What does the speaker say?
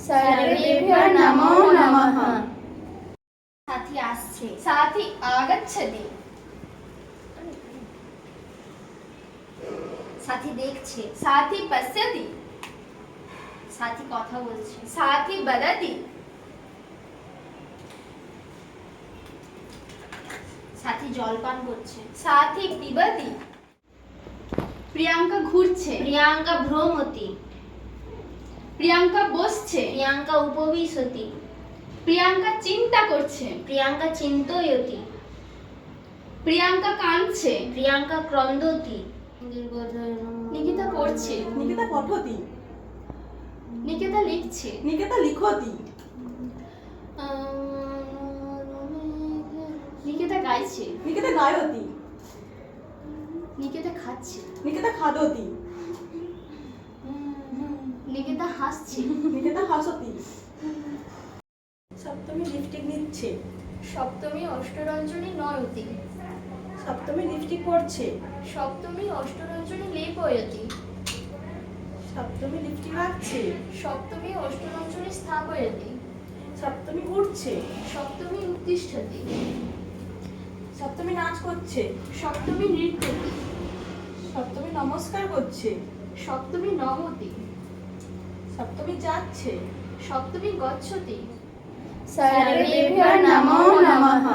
सर्वेभ्यो नमो नमः। साथी आसছে, साथी आगच्छति, साथी দেখছে, साथी पश्यति, साथी কথা বলছে, साथी वदति, साथी জলপান করছে, साथी पिबति। প্রিয়াঙ্কা ঘুরছে, প্রিয়াঙ্কা ভ্রমতি, প্রিয়াঙ্কা বসছে, প্রিয়াঙ্কা উপবিশতি, প্রিয়াঙ্কা চিন্তা করছে, প্রিয়াঙ্কা চিন্তয়তি, প্রিয়াঙ্কা কাঁদছে, প্রিয়াঙ্কা ক্রন্দতি। নিকিতা পড়ছে, নিকেতা পঠতি, নিকিতা লিখছে, নিকেতা লিখতি, নিকিতা গাইছে, নিকেতা গায়তি, নিকিতা খাচ্ছে, নিকেতা খাদতি, নিকিতা হাসছে, নিকেতা হাসতি। সপ্তমী লিপস্টিক নিচ্ছে, সপ্তমী অষ্টরঞ্জনী নয়তি, সপ্তমী লিপস্টিক পরছে, সপ্তমী অষ্টরঞ্জনী লেপয়তি, সপ্তমী লিপস্টিক রাখছে, সপ্তমী অষ্টরঞ্জনী স্থাপয়তি, সপ্তমী উঠছে, সপ্তমী উত্তিষ্ঠতি, সপ্তমী নাচ করছে, সপ্তমী নৃত্যতি, সপ্তমী নমস্কার করছে, সপ্তমী নমতি, সপ্তমী যাচ্ছে, সপ্তমী গচ্ছতি। सर्वेभ्यो नमो नमः।